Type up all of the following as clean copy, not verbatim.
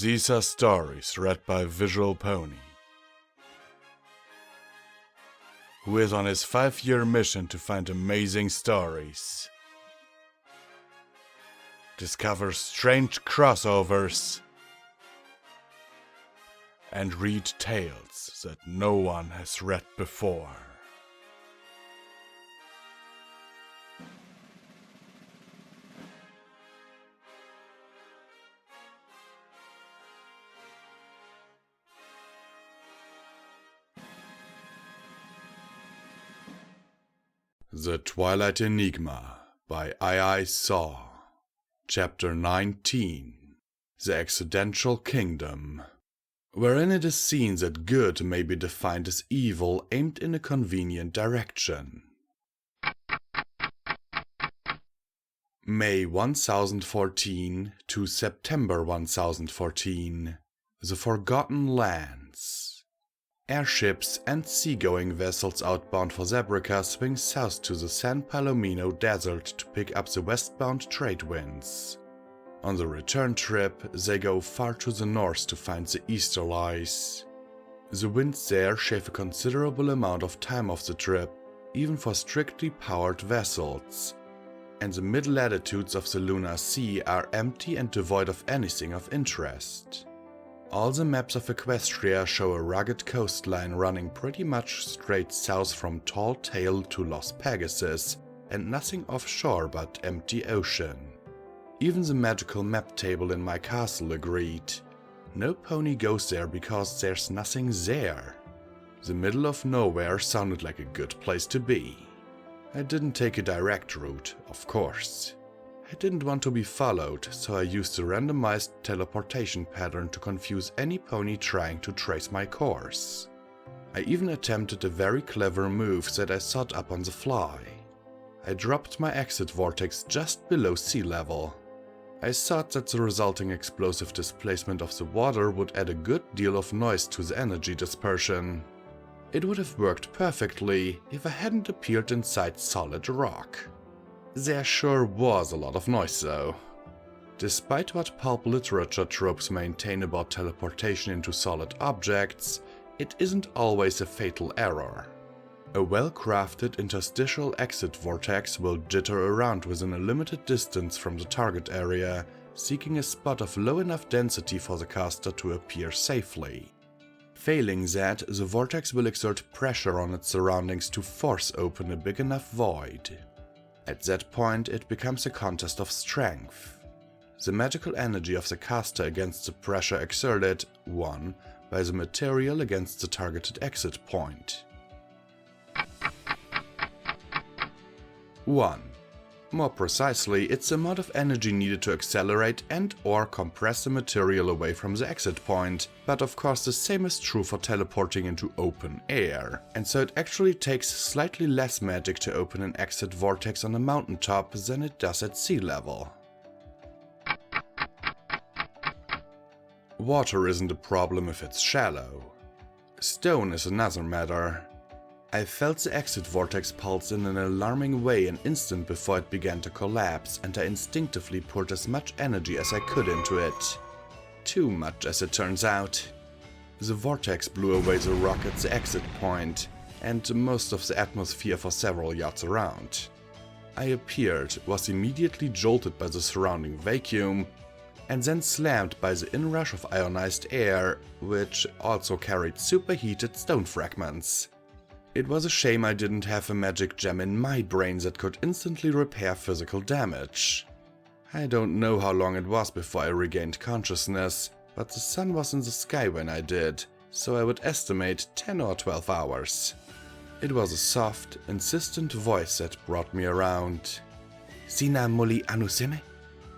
These are stories read by visualbrony, who is on his 5-year mission to find amazing stories, discover strange crossovers, and read tales that no one has read before. The Twilight Enigma by iisaw. Chapter 19. The Accidental Kingdom, wherein it is seen that good may be defined as evil aimed in a convenient direction. May 1014 to September 1014. The Forgotten Lands. Airships and seagoing vessels outbound for Zabrica swing south to the San Palomino Desert to pick up the westbound trade winds. On the return trip, they go far to the north to find the EagleEyes. The winds there shave a considerable amount of time off the trip, even for strictly powered vessels, and the mid-latitudes of the lunar sea are empty and devoid of anything of interest. All the maps of Equestria show a rugged coastline running pretty much straight south from Tall Tale to Los Pegasus, and nothing offshore but empty ocean. Even the magical map table in my castle agreed. No pony goes there because there's nothing there. The middle of nowhere sounded like a good place to be. I didn't take a direct route, of course. I didn't want to be followed, so I used a randomized teleportation pattern to confuse any pony trying to trace my course. I even attempted a very clever move that I thought up on the fly. I dropped my exit vortex just below sea level. I thought that the resulting explosive displacement of the water would add a good deal of noise to the energy dispersion. It would have worked perfectly if I hadn't appeared inside solid rock. There sure was a lot of noise though. Despite what pulp literature tropes maintain about teleportation into solid objects, it isn't always a fatal error. A well-crafted interstitial exit vortex will jitter around within a limited distance from the target area, seeking a spot of low enough density for the caster to appear safely. Failing that, the vortex will exert pressure on its surroundings to force open a big enough void. At that point, it becomes a contest of strength. The magical energy of the caster against the pressure exerted, 1, by the material against the targeted exit point. 1. More precisely, it's the amount of energy needed to accelerate and/or compress the material away from the exit point, but of course the same is true for teleporting into open air, and so it actually takes slightly less magic to open an exit vortex on a mountaintop than it does at sea level. Water isn't a problem if it's shallow. Stone is another matter. I felt the exit vortex pulse in an alarming way an instant before it began to collapse, and I instinctively poured as much energy as I could into it. Too much, as it turns out. The vortex blew away the rock at the exit point, and most of the atmosphere for several yards around. I appeared, was immediately jolted by the surrounding vacuum, and then slammed by the inrush of ionized air, which also carried superheated stone fragments. It was a shame I didn't have a magic gem in my brain that could instantly repair physical damage. I don't know how long it was before I regained consciousness, but the sun was in the sky when I did, so I would estimate 10 or 12 hours. It was a soft, insistent voice that brought me around. Sina muli anuseme?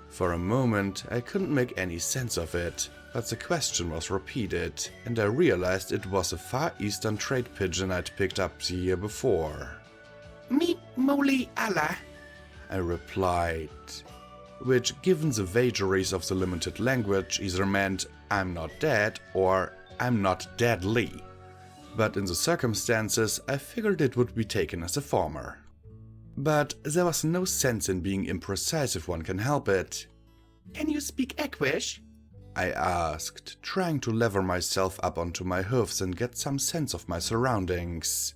For a moment, I couldn't make any sense of it, but the question was repeated, and I realized it was a Far Eastern trade pigeon I'd picked up the year before. Mi moli Allah, I replied, which, given the vagaries of the limited language, either meant I'm not dead or I'm not deadly. But in the circumstances, I figured it would be taken as a former. But there was no sense in being imprecise if one can help it. Can you speak Equish? I asked, trying to lever myself up onto my hoofs and get some sense of my surroundings.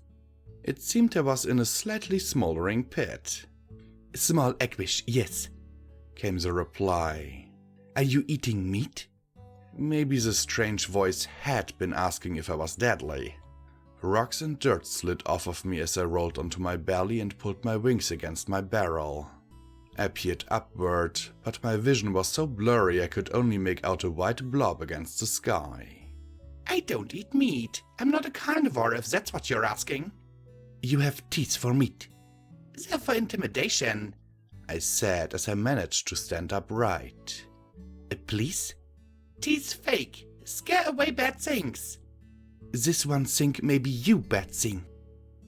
It seemed I was in a slightly smoldering pit. Small eggwish, yes, came the reply. Are you eating meat? Maybe the strange voice had been asking if I was deadly. Rocks and dirt slid off of me as I rolled onto my belly and pulled my wings against my barrel. I peered upward, but my vision was so blurry I could only make out a white blob against the sky. I don't eat meat. I'm not a carnivore, if that's what you're asking. You have teeth for meat. They're for intimidation, I said as I managed to stand upright. Please? Teeth fake. Scare away bad things. This one think maybe you bad thing.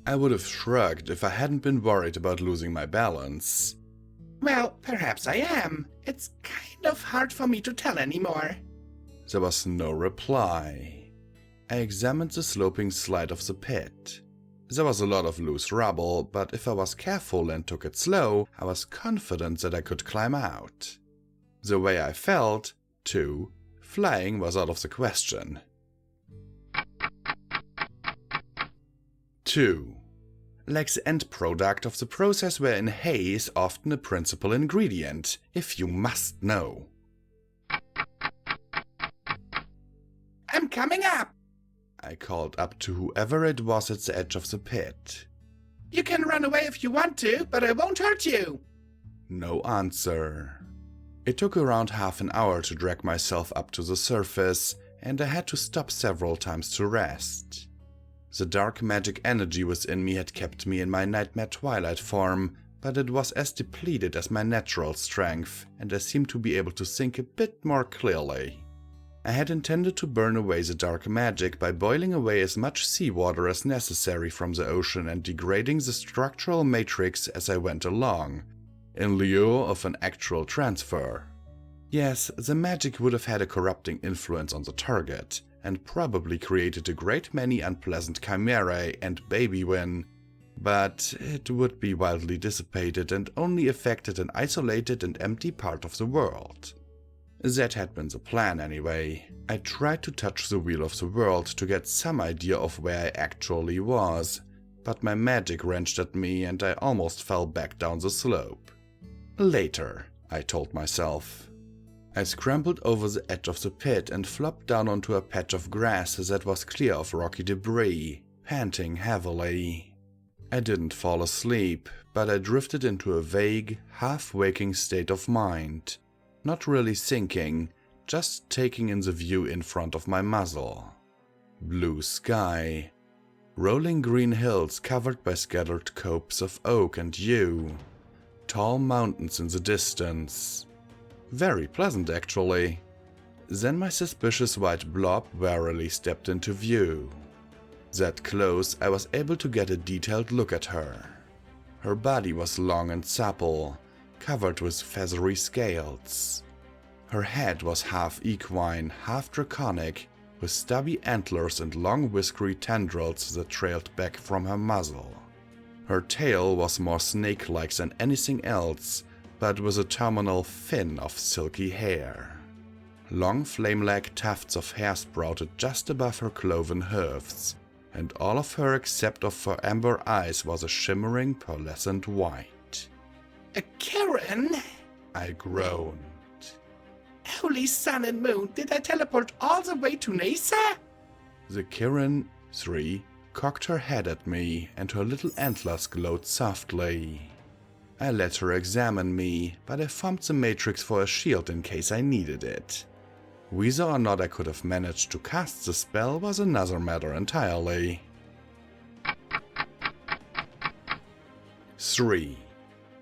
I would have shrugged if I hadn't been worried about losing my balance. Well, perhaps I am. It's kind of hard for me to tell anymore. There was no reply. I examined the sloping slide of the pit. There was a lot of loose rubble, but if I was careful and took it slow, I was confident that I could climb out. The way I felt, too, flying was out of the question. 2. Like the end product of the process wherein hay is often a principal ingredient, if you must know. I'm coming up! I called up to whoever it was at the edge of the pit. You can run away if you want to, but I won't hurt you. No answer. It took around half an hour to drag myself up to the surface, and I had to stop several times to rest. The dark magic energy within me had kept me in my nightmare Twilight form, but it was as depleted as my natural strength, and I seemed to be able to think a bit more clearly. I had intended to burn away the dark magic by boiling away as much seawater as necessary from the ocean and degrading the structural matrix as I went along, in lieu of an actual transfer. Yes, the magic would have had a corrupting influence on the target, and probably created a great many unpleasant chimerae and baby win, but it would be wildly dissipated and only affected an isolated and empty part of the world. That had been the plan anyway. I tried to touch the wheel of the world to get some idea of where I actually was, but my magic wrenched at me and I almost fell back down the slope. Later, I told myself. I scrambled over the edge of the pit and flopped down onto a patch of grass that was clear of rocky debris, panting heavily. I didn't fall asleep, but I drifted into a vague, half-waking state of mind, not really thinking, just taking in the view in front of my muzzle. Blue sky, rolling green hills covered by scattered copes of oak and yew, tall mountains in the distance. Very pleasant, actually. Then my suspicious white blob warily stepped into view. That close, I was able to get a detailed look at her. Her body was long and supple, covered with feathery scales. Her head was half equine, half draconic, with stubby antlers and long whiskery tendrils that trailed back from her muzzle. Her tail was more snake-like than anything else, but with a terminal fin of silky hair. Long flame-like tufts of hair sprouted just above her cloven hooves, and all of her except of her amber eyes was a shimmering pearlescent white. Karen? I groaned. Holy sun and moon, did I teleport all the way to NASA? The Kirin 3 cocked her head at me, and her little antlers glowed softly. I let her examine me, but I formed the matrix for a shield in case I needed it. Whether or not I could have managed to cast the spell was another matter entirely. 3.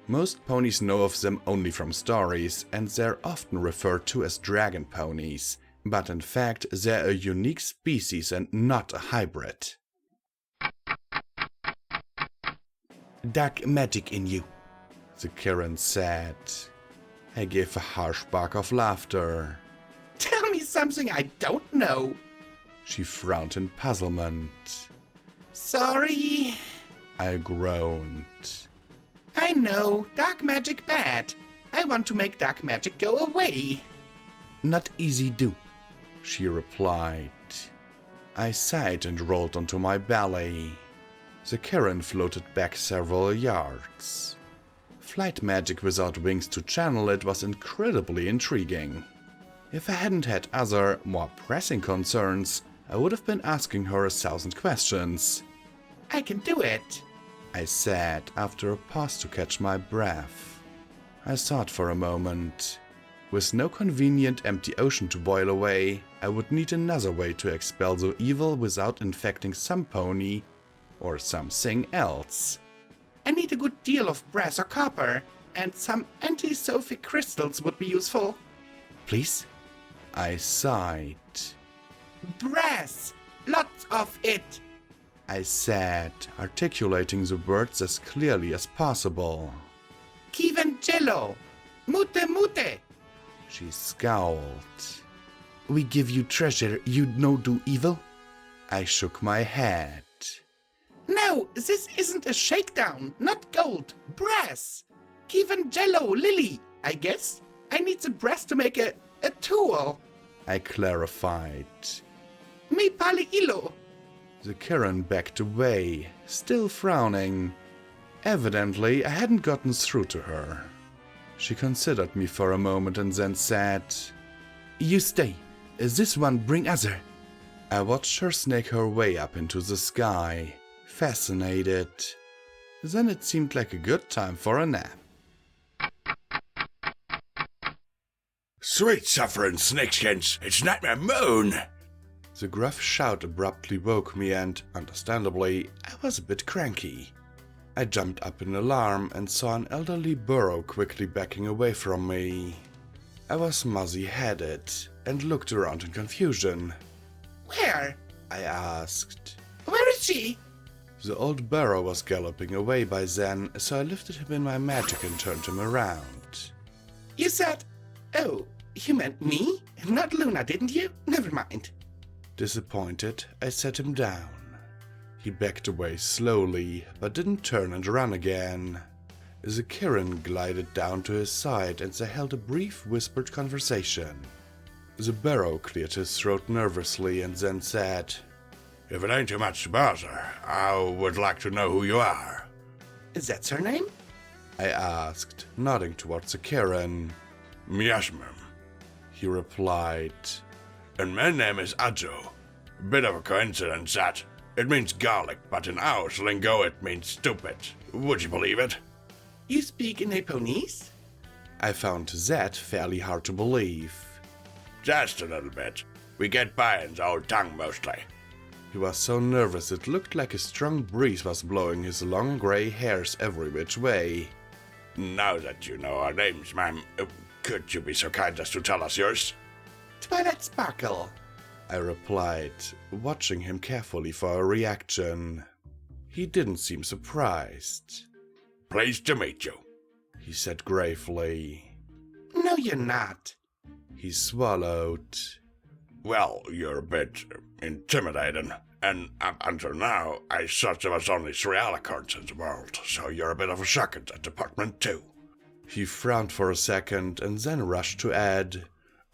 Most ponies know of them only from stories, and they're often referred to as dragon ponies, but in fact they're a unique species and not a hybrid. Dark magic in you, the Kirin said. I gave a harsh bark of laughter. Tell me something I don't know. She frowned in puzzlement. Sorry, I groaned. I know, dark magic bad. I want to make dark magic go away. Not easy do, she replied. I sighed and rolled onto my belly. The Kirin floated back several yards. Flight magic without wings to channel it was incredibly intriguing. If I hadn't had other, more pressing concerns, I would have been asking her 1,000 questions. I can do it, I said after a pause to catch my breath. I thought for a moment. With no convenient empty ocean to boil away, I would need another way to expel the evil without infecting some pony or something else. I need a good deal of brass or copper, and some anti-sophic crystals would be useful. Please? I sighed. Brass! Lots of it! I said, articulating the words as clearly as possible. Kivangello! Mute mute! She scowled. We give you treasure, you'd no do evil? I shook my head. No, this isn't a shakedown, not gold, brass. Kivangello lily, I guess. I need the brass to make a tool. I clarified. Mi pali ilo. The Kirin backed away, still frowning. Evidently, I hadn't gotten through to her. She considered me for a moment and then said, You stay. This one bring other. I watched her snake her way up into the sky, fascinated. Then it seemed like a good time for a nap. Sweet suffering snakeskins, it's Nightmare Moon! The gruff shout abruptly woke me and, understandably, I was a bit cranky. I jumped up in alarm and saw an elderly burro quickly backing away from me. I was muzzy-headed and looked around in confusion. Where? I asked. Where is she? The old burro was galloping away by then, so I lifted him in my magic and turned him around. You said... Oh, you meant me? Not Luna, didn't you? Never mind. Disappointed, I set him down. He backed away slowly, but didn't turn and run again. The Kirin glided down to his side and they held a brief whispered conversation. The burro cleared his throat nervously and then said, If it ain't too much to bother, I would like to know who you are. Is that her name? I asked, nodding towards the Kirin. Yes, ma'am. He replied, And my name is Ajo. Bit of a coincidence that. It means garlic, but in our lingo it means stupid. Would you believe it? You speak in Japanese? I found that fairly hard to believe. Just a little bit. We get by in the old tongue mostly. He was so nervous it looked like a strong breeze was blowing his long grey hairs every which way. Now that you know our names, ma'am, could you be so kind as to tell us yours? Twilight Sparkle, I replied, watching him carefully for a reaction. He didn't seem surprised. Pleased to meet you, he said gravely. No, you're not. He swallowed. Well, you're a bit intimidating, and up until now, I thought there was only 3 alicorns in the world, so you're a bit of a shock in that department too. He frowned for a second and then rushed to add,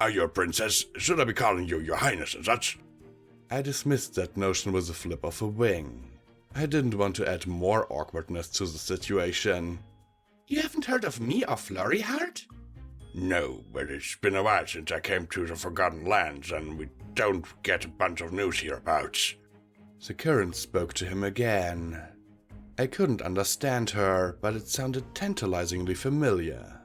Are you a princess? Should I be calling you your highness and such? I dismissed that notion with a flip of a wing. I didn't want to add more awkwardness to the situation. You haven't heard of me or Flurry Heart? No, but it's been a while since I came to the Forgotten Lands, and we don't get a bunch of news hereabouts. The Kirin spoke to him again. I couldn't understand her, but it sounded tantalizingly familiar.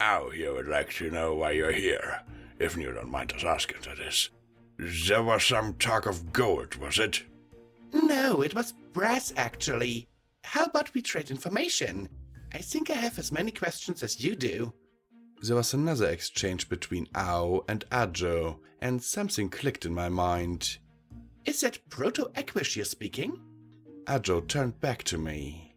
Oh, you would like to know why you're here, if you don't mind us asking, that is. There was some talk of gold, was it? No, it was brass, actually. How about we trade information? I think I have as many questions as you do. There was another exchange between Ao and Ajo, and something clicked in my mind. Is that Proto-Equish you're speaking? Ajo turned back to me.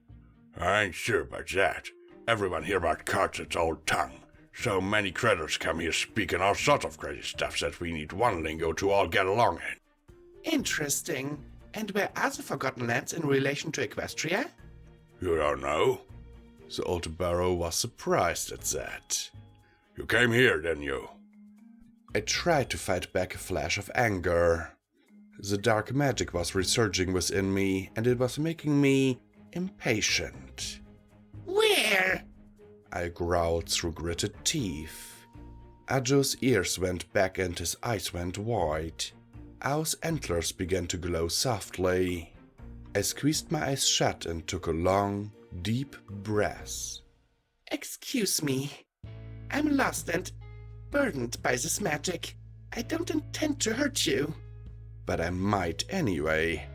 I ain't sure about that. Everyone here about cuts its old tongue. So many critters come here speaking all sorts of crazy stuff that we need one lingo to all get along in. Interesting. And where are the Forgotten Lands in relation to Equestria? You don't know? The old burro was surprised at that. You came here, didn't you? I tried to fight back a flash of anger. The dark magic was resurging within me, and it was making me impatient. Where? I growled through gritted teeth. Ajo's ears went back and his eyes went wide. Ow's antlers began to glow softly. I squeezed my eyes shut and took a long, deep breath. Excuse me. I'm lost and burdened by this magic. I don't intend to hurt you. But I might anyway.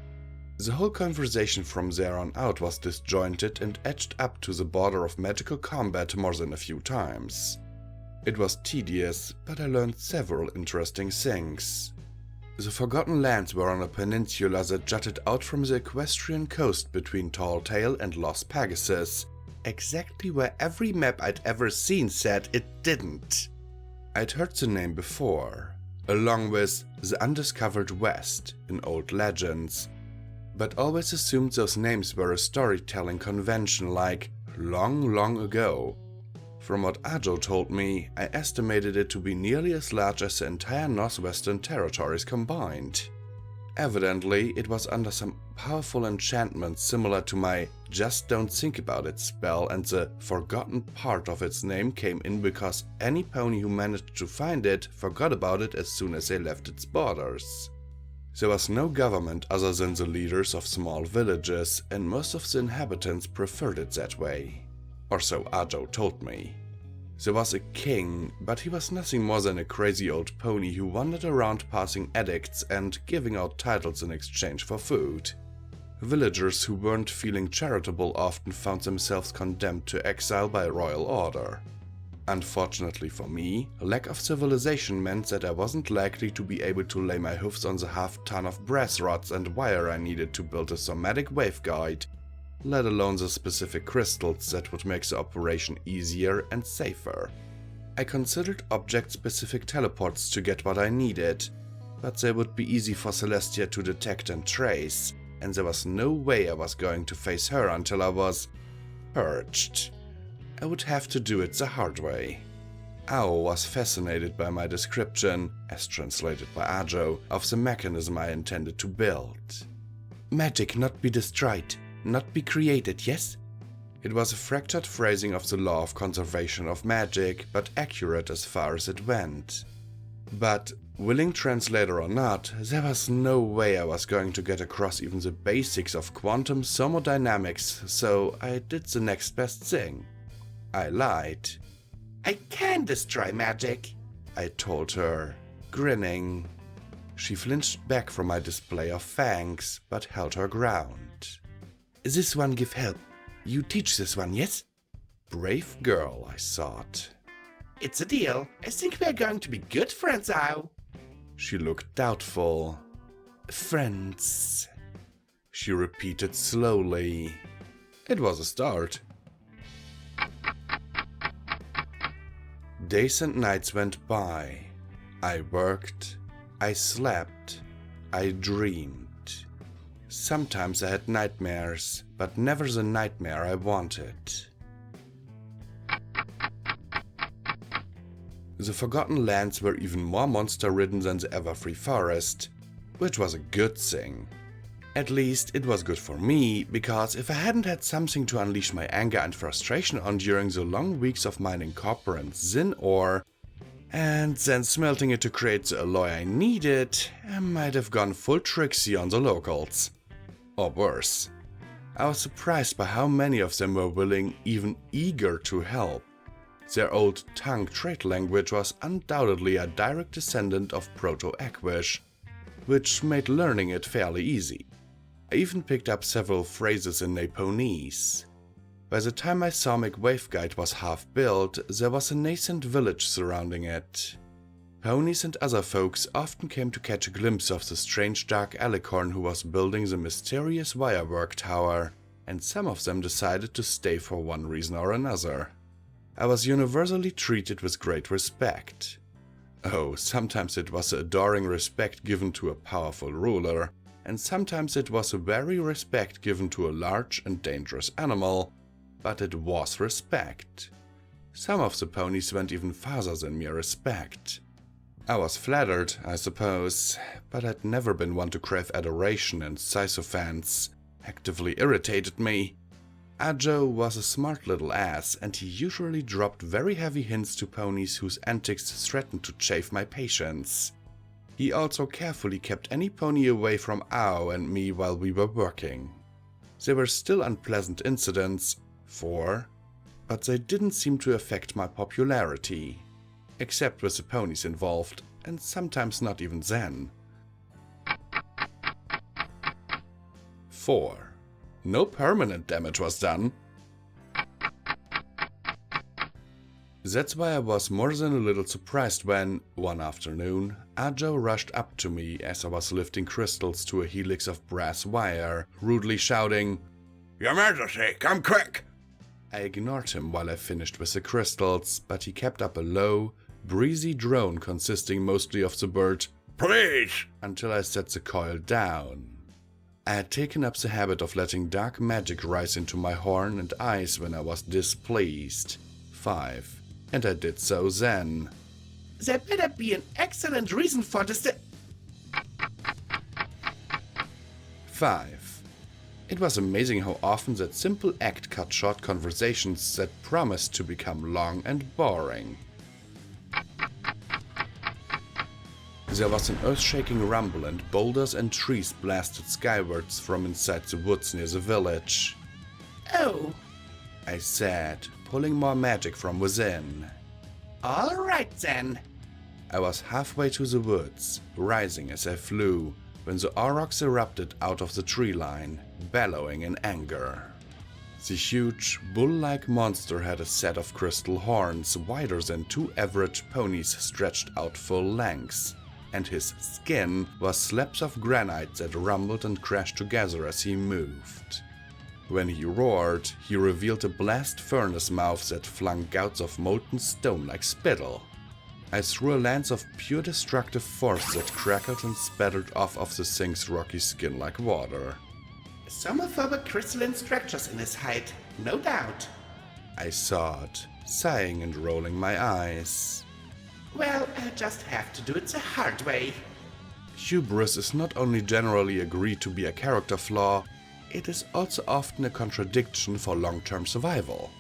The whole conversation from there on out was disjointed and edged up to the border of magical combat more than a few times. It was tedious, but I learned several interesting things. The Forgotten Lands were on a peninsula that jutted out from the equestrian coast between Tall Tale and Lost Pegasus, exactly where every map I'd ever seen said it didn't. I'd heard the name before, along with the Undiscovered West in old legends, but always assumed those names were a storytelling convention like long, long ago. From what Ajo told me, I estimated it to be nearly as large as the entire Northwestern Territories combined. Evidently, it was under some powerful enchantment similar to my Just Don't Think About It spell, and the forgotten part of its name came in because any pony who managed to find it forgot about it as soon as they left its borders. There was no government other than the leaders of small villages, and most of the inhabitants preferred it that way. Or so Ajo told me. There was a king, but he was nothing more than a crazy old pony who wandered around passing edicts and giving out titles in exchange for food. Villagers who weren't feeling charitable often found themselves condemned to exile by royal order. Unfortunately for me, lack of civilization meant that I wasn't likely to be able to lay my hoofs on the half-ton of brass rods and wire I needed to build a somatic waveguide, let alone the specific crystals that would make the operation easier and safer. I considered object-specific teleports to get what I needed, but they would be easy for Celestia to detect and trace, and there was no way I was going to face her until I was purged. I would have to do it the hard way. Ao was fascinated by my description, as translated by Ajo, of the mechanism I intended to build. Magic not be destroyed, not be created, yes? It was a fractured phrasing of the law of conservation of magic, but accurate as far as it went. But, willing translator or not, there was no way I was going to get across even the basics of quantum thermodynamics, so I did the next best thing. I lied. I can destroy magic, I told her, grinning. She flinched back from my display of fangs, but held her ground. This one give help. You teach this one, yes? Brave girl, I thought. It's a deal. I think we're going to be good friends, Ao. She looked doubtful. Friends, she repeated slowly. It was a start. Days and nights went by. I worked, I slept, I dreamed. Sometimes I had nightmares, but never the nightmare I wanted. The Forgotten Lands were even more monster-ridden than the Everfree Forest, which was a good thing. At least it was good for me, because if I hadn't had something to unleash my anger and frustration on during the long weeks of mining copper and zin ore, and then smelting it to create the alloy I needed, I might have gone full Trixie on the locals. Or worse. I was surprised by how many of them were willing, even eager to help. Their old tongue trade language was undoubtedly a direct descendant of Proto-Aquish, which made learning it fairly easy. I even picked up several phrases in Naponese. By the time my Psalmic waveguide was half built, there was a nascent village surrounding it. Ponies and other folks often came to catch a glimpse of the strange dark alicorn who was building the mysterious wirework tower, and some of them decided to stay for one reason or another. I was universally treated with great respect. Oh, sometimes it was the adoring respect given to a powerful ruler, and sometimes it was a wary respect given to a large and dangerous animal, but it was respect. Some of the ponies went even farther than mere respect. I was flattered, I suppose, but I'd never been one to crave adoration, and sycophants actively irritated me. Ajo was a smart little ass, and he usually dropped very heavy hints to ponies whose antics threatened to chafe my patience. He also carefully kept any pony away from Ao and me while we were working. There were still unpleasant incidents, 4, but they didn't seem to affect my popularity, except with the ponies involved, and sometimes not even then. 4. No permanent damage was done. That's why I was more than a little surprised when, one afternoon, Ajo rushed up to me as I was lifting crystals to a helix of brass wire, rudely shouting, "Your Majesty, come quick!" I ignored him while I finished with the crystals, but he kept up a low, breezy drone consisting mostly of the word "Please!" until I set the coil down. I had taken up the habit of letting dark magic rise into my horn and eyes when I was displeased. 5. And I did so then. There better be an excellent reason for this. 5. It was amazing how often that simple act cut short conversations that promised to become long and boring. There was an earth-shaking rumble and boulders and trees blasted skywards from inside the woods near the village. Oh, I said, pulling more magic from within. all right then. I was halfway to the woods, rising as I flew, when the aurochs erupted out of the tree line, bellowing in anger. The huge, bull-like monster had a set of crystal horns wider than 2 average ponies stretched out full lengths, and his skin was slabs of granite that rumbled and crashed together as he moved. When he roared, he revealed a blast furnace mouth that flung gouts of molten stone like spittle. I threw a lance of pure destructive force that crackled and spattered off of the thing's rocky skin like water. Some homophobic crystalline structures in his hide, no doubt. I thought, sighing and rolling my eyes. Well, I'll just have to do it the hard way. Hubris is not only generally agreed to be a character flaw, it is also often a contradiction for long-term survival.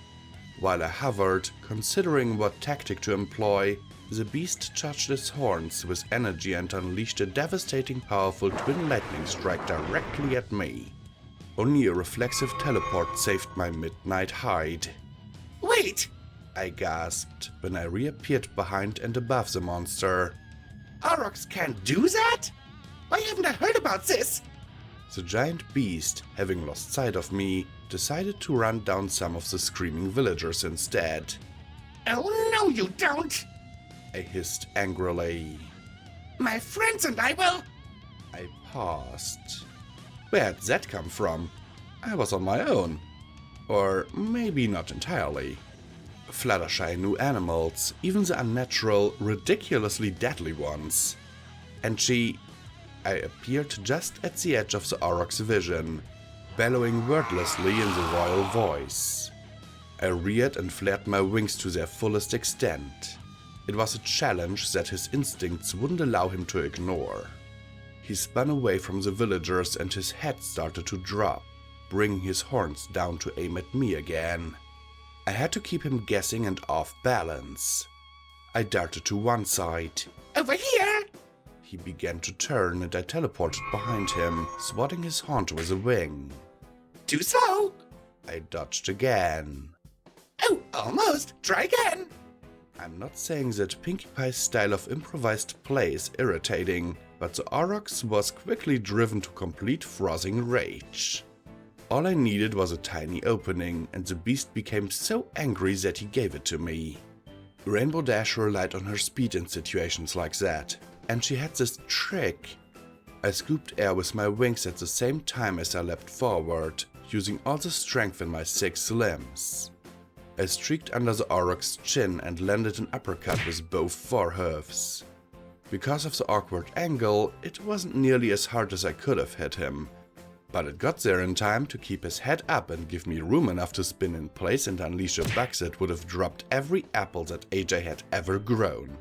While I hovered, considering what tactic to employ, the beast charged its horns with energy and unleashed a devastating powerful twin lightning strike directly at me. Only a reflexive teleport saved my midnight hide. Wait! I gasped when I reappeared behind and above the monster. Aurochs can't do that? Why haven't I heard about this? The giant beast, having lost sight of me, decided to run down some of the screaming villagers instead. Oh no you don't! I hissed angrily. My friends and I will... I paused. Where'd that come from? I was on my own. Or maybe not entirely. Fluttershy knew animals, even the unnatural, ridiculously deadly ones. And I appeared just at the edge of the aurochs' vision, bellowing wordlessly in the royal voice. I reared and flared my wings to their fullest extent. It was a challenge that his instincts wouldn't allow him to ignore. He spun away from the villagers and his head started to drop, bringing his horns down to aim at me again. I had to keep him guessing and off balance. I darted to one side. Over here! He began to turn and I teleported behind him, swatting his haunt with a wing. Do so! I dodged again. Oh, almost! Try again! I'm not saying that Pinkie Pie's style of improvised play is irritating, but the aurochs was quickly driven to complete frothing rage. All I needed was a tiny opening, and the beast became so angry that he gave it to me. Rainbow Dash relied on her speed in situations like that, and she had this trick. I scooped air with my wings at the same time as I leapt forward, using all the strength in my 6 limbs. I streaked under the auroch's chin and landed an uppercut with both forehoofs. Because of the awkward angle, it wasn't nearly as hard as I could have hit him, but it got there in time to keep his head up and give me room enough to spin in place and unleash a bug that would have dropped every apple that AJ had ever grown.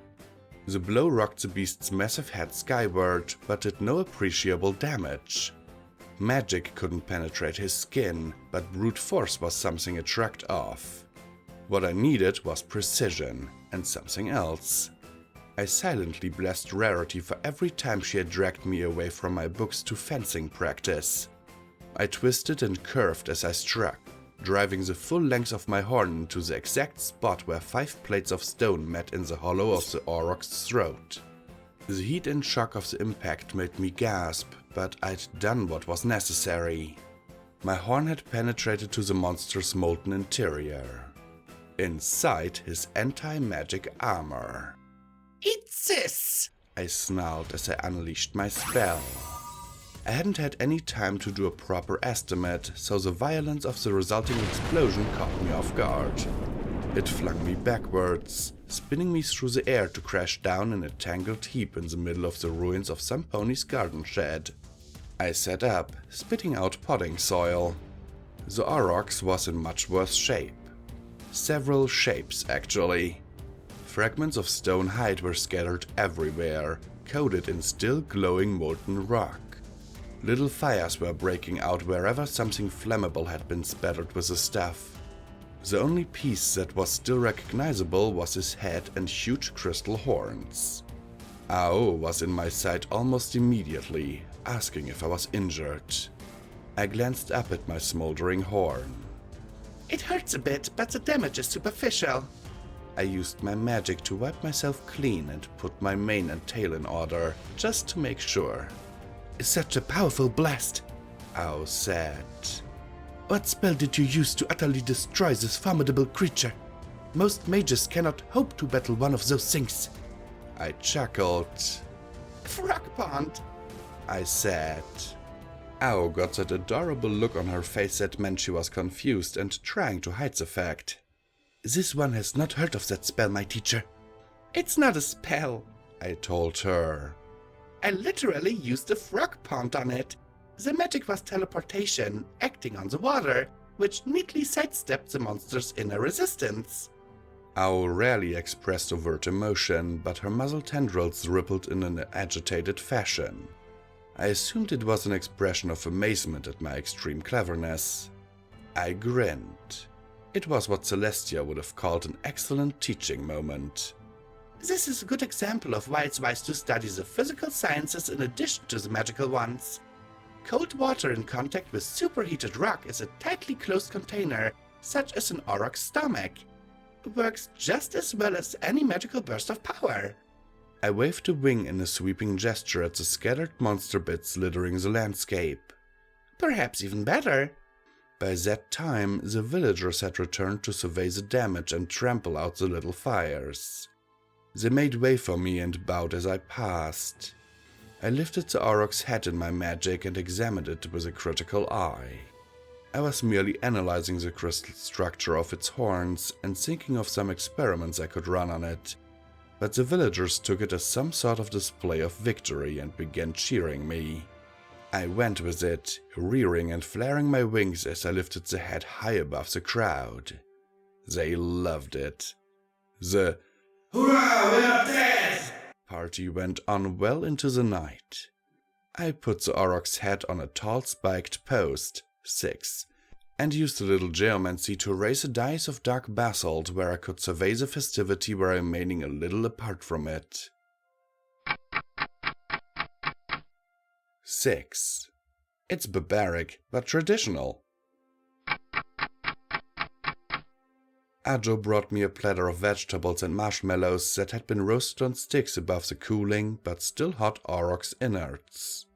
The blow rocked the beast's massive head skyward, but did no appreciable damage. Magic couldn't penetrate his skin, but brute force was something it shrugged off. What I needed was precision, and something else. I silently blessed Rarity for every time she had dragged me away from my books to fencing practice. I twisted and curved as I struck, driving the full length of my horn into the exact spot where 5 plates of stone met in the hollow of the aurochs' throat. The heat and shock of the impact made me gasp, but I'd done what was necessary. My horn had penetrated to the monster's molten interior. Inside his anti-magic armor. Eat this! I snarled as I unleashed my spell. I hadn't had any time to do a proper estimate, so the violence of the resulting explosion caught me off guard. It flung me backwards, spinning me through the air to crash down in a tangled heap in the middle of the ruins of some pony's garden shed. I sat up, spitting out potting soil. The aurochs was in much worse shape. Several shapes, actually. Fragments of stone hide were scattered everywhere, coated in still glowing molten rock. Little fires were breaking out wherever something flammable had been spattered with the stuff. The only piece that was still recognizable was his head and huge crystal horns. Ao was in my sight almost immediately, asking if I was injured. I glanced up at my smoldering horn. It hurts a bit, but the damage is superficial. I used my magic to wipe myself clean and put my mane and tail in order, just to make sure. Such a powerful blast, Ao said. What spell did you use to utterly destroy this formidable creature? Most mages cannot hope to battle one of those things. I chuckled. Frog pond, I said. Ao got that adorable look on her face that meant she was confused and trying to hide the fact. This one has not heard of that spell, my teacher. It's not a spell, I told her. I literally used a frog pond on it. The magic was teleportation, acting on the water, which neatly sidestepped the monster's inner resistance. Ao rarely expressed overt emotion, but her muzzle tendrils rippled in an agitated fashion. I assumed it was an expression of amazement at my extreme cleverness. I grinned. It was what Celestia would have called an excellent teaching moment. This is a good example of why it's wise to study the physical sciences in addition to the magical ones. Cold water in contact with superheated rock is a tightly closed container, such as an auroch's stomach. It works just as well as any magical burst of power. I waved a wing in a sweeping gesture at the scattered monster bits littering the landscape. Perhaps even better. By that time, the villagers had returned to survey the damage and trample out the little fires. They made way for me and bowed as I passed. I lifted the auroch's head in my magic and examined it with a critical eye. I was merely analyzing the crystal structure of its horns and thinking of some experiments I could run on it, but the villagers took it as some sort of display of victory and began cheering me. I went with it, rearing and flaring my wings as I lifted the head high above the crowd. They loved it. The "Hurrah, we are dead!" party went on well into the night. I put the auroch's head on a tall spiked post, 6, and used a little geomancy to raise a dais of dark basalt where I could survey the festivity while remaining a little apart from it. 6. It's barbaric, but traditional. Ajo brought me a platter of vegetables and marshmallows that had been roasted on sticks above the cooling but still hot aurochs' innards.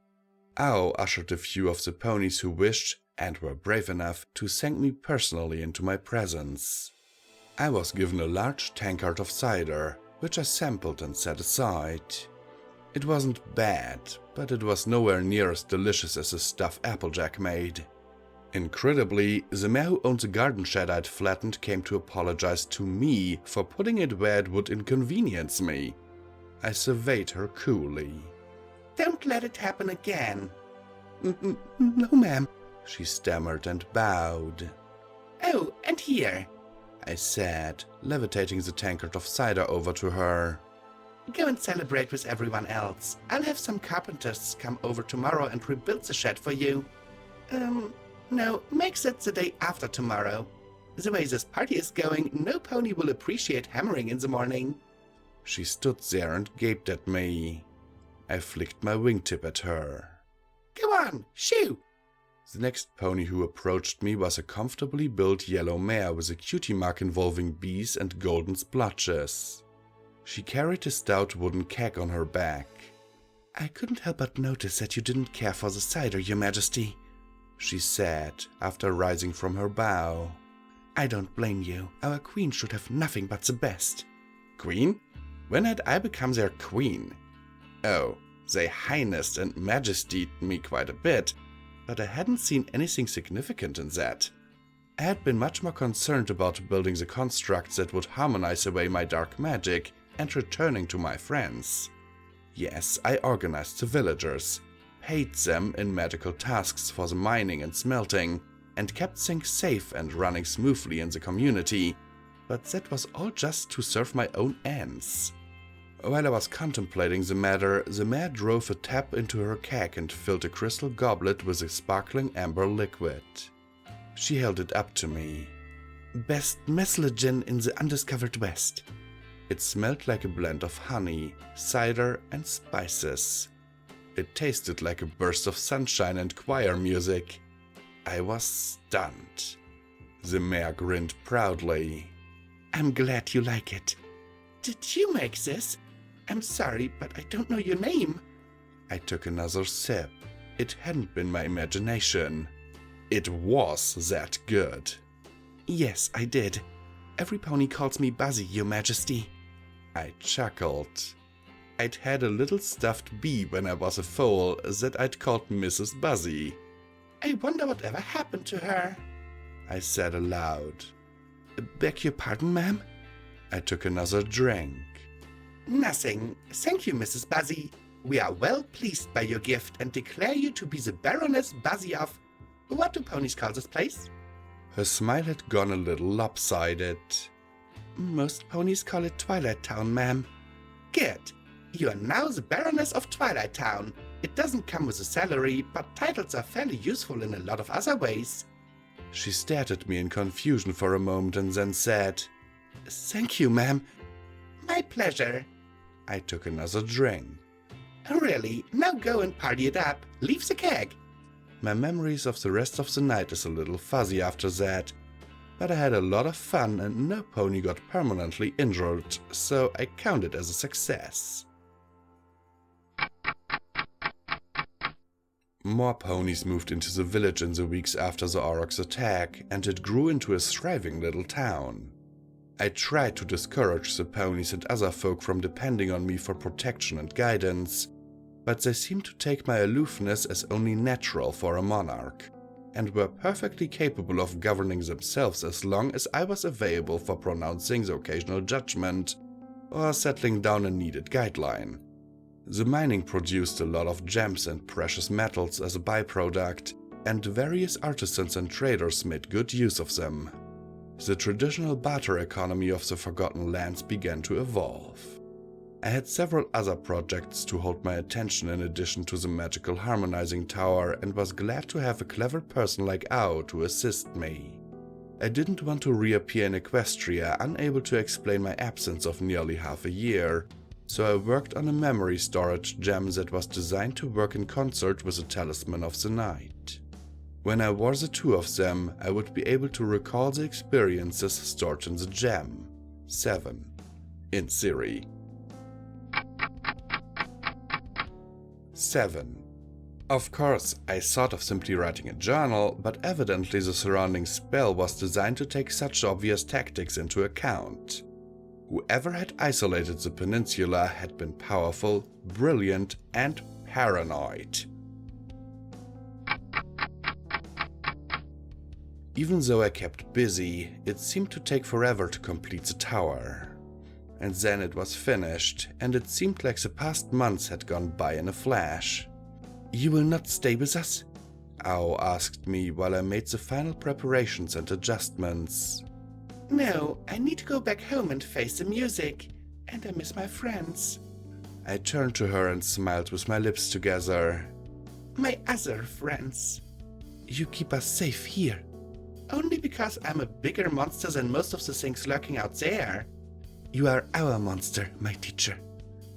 Ao ushered a few of the ponies who wished, and were brave enough, to thank me personally into my presence. I was given a large tankard of cider, which I sampled and set aside. It wasn't bad, but it was nowhere near as delicious as the stuff Applejack made. Incredibly, the mare who owned the garden shed I'd flattened came to apologize to me for putting it where it would inconvenience me. I surveyed her coolly. Don't let it happen again. No, ma'am, she stammered and bowed. Oh, and here, I said, levitating the tankard of cider over to her. Go and celebrate with everyone else. I'll have some carpenters come over tomorrow and rebuild the shed for you. No, make that the day after tomorrow. The way this party is going, no pony will appreciate hammering in the morning. She stood there and gaped at me. I flicked my wingtip at her. Go on, shoo! The next pony who approached me was a comfortably built yellow mare with a cutie mark involving bees and golden splotches. She carried a stout wooden keg on her back. I couldn't help but notice that you didn't care for the cider, Your Majesty, she said, after rising from her bow. I don't blame you. Our queen should have nothing but the best. Queen? When had I become their queen? Oh, they highnessed and majestied me quite a bit, but I hadn't seen anything significant in that. I had been much more concerned about building the constructs that would harmonize away my dark magic and returning to my friends. Yes, I organized the villagers, paid them in medical tasks for the mining and smelting, and kept things safe and running smoothly in the community, but that was all just to serve my own ends. While I was contemplating the matter, the mare drove a tap into her keg and filled a crystal goblet with a sparkling amber liquid. She held it up to me. Best messlagin in the undiscovered West. It smelled like a blend of honey, cider, and spices. It tasted like a burst of sunshine and choir music. I was stunned. The mare grinned proudly. I'm glad you like it. Did you make this? I'm sorry, but I don't know your name. I took another sip. It hadn't been my imagination. It was that good. Yes, I did. Every pony calls me Buzzy, Your Majesty. I chuckled. I'd had a little stuffed bee when I was a foal that I'd called Mrs. Buzzy. I wonder whatever happened to her, I said aloud. Beg your pardon, ma'am? I took another drink. Nothing. Thank you, Mrs. Buzzy. We are well pleased by your gift and declare you to be the Baroness Buzzy of... What do ponies call this place? Her smile had gone a little lopsided. Most ponies call it Twilight Town, ma'am. Good. You are now the Baroness of Twilight Town. It doesn't come with a salary, but titles are fairly useful in a lot of other ways. She stared at me in confusion for a moment and then said, Thank you, ma'am. My pleasure. I took another drink. Really? Now go and party it up. Leave the keg. My memories of the rest of the night is a little fuzzy after that, but I had a lot of fun and no pony got permanently injured, so I count it as a success. More ponies moved into the village in the weeks after the aurochs' attack, and it grew into a thriving little town. I tried to discourage the ponies and other folk from depending on me for protection and guidance, but they seemed to take my aloofness as only natural for a monarch, and were perfectly capable of governing themselves as long as I was available for pronouncing the occasional judgment or settling down a needed guideline. The mining produced a lot of gems and precious metals as a byproduct, and various artisans and traders made good use of them. The traditional barter economy of the Forgotten Lands began to evolve. I had several other projects to hold my attention in addition to the magical harmonizing tower, and was glad to have a clever person like Ao to assist me. I didn't want to reappear in Equestria unable to explain my absence of nearly half a year, so I worked on a memory storage gem that was designed to work in concert with the Talisman of the Night. When I wore the two of them, I would be able to recall the experiences stored in the gem. 7. In theory. 7. Of course, I thought of simply writing a journal, but evidently the surrounding spell was designed to take such obvious tactics into account. Whoever had isolated the peninsula had been powerful, brilliant, and paranoid. Even though I kept busy, it seemed to take forever to complete the tower. And then it was finished, and it seemed like the past months had gone by in a flash. You will not stay with us? Ao asked me while I made the final preparations and adjustments. No, I need to go back home and face the music, and I miss my friends. I turned to her and smiled with my lips together. My other friends. You keep us safe here. Only because I'm a bigger monster than most of the things lurking out there. You are our monster, my teacher.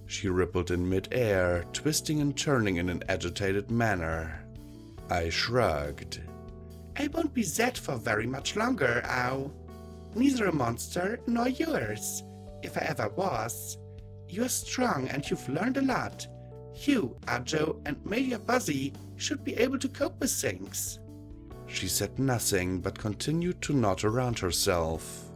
She rippled in mid-air, twisting and turning in an agitated manner. I shrugged. I won't be that for very much longer, Ow. Neither a monster nor yours, if I ever was. You're strong and you've learned a lot. You, Ajo, and Media Buzzy should be able to cope with things. She said nothing, but continued to nod around herself.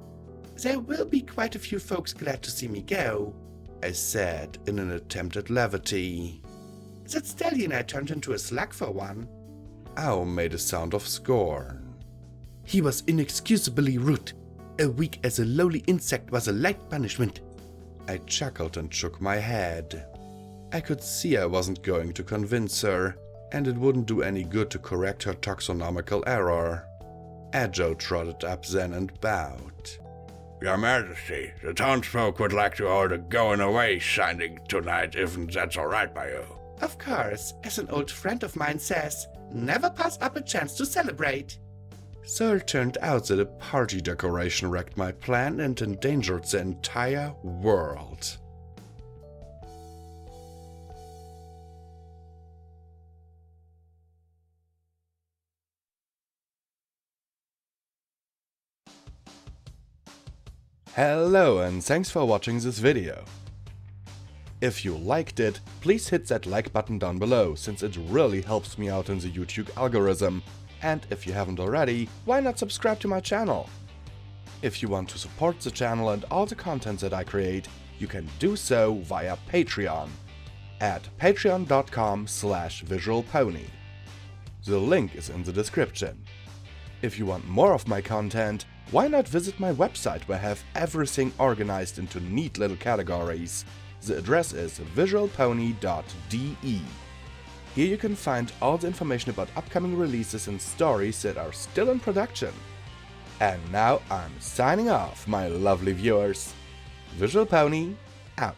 There will be quite a few folks glad to see me go, I said in an attempt at levity. That stallion I turned into a slug for one. Ow made a sound of scorn. He was inexcusably rude. A week as a lowly insect was a light punishment. I chuckled and shook my head. I could see I wasn't going to convince her, and it wouldn't do any good to correct her taxonomical error. Ajo trotted up then and bowed. Your Majesty, the townsfolk would like to hold a going-away signing tonight, if that's all right by you. Of course, as an old friend of mine says, never pass up a chance to celebrate. So it turned out that a party decoration wrecked my plan and endangered the entire world. Hello and thanks for watching this video. If you liked it, please hit that like button down below, since it really helps me out in the YouTube algorithm. And if you haven't already, why not subscribe to my channel? If you want to support the channel and all the content that I create, you can do so via Patreon at patreon.com/visualpony. The link is in the description. If you want more of my content, why not visit my website where I have everything organized into neat little categories. The address is visualpony.de. Here you can find all the information about upcoming releases and stories that are still in production. And now I'm signing off, my lovely viewers. Visual Pony, out.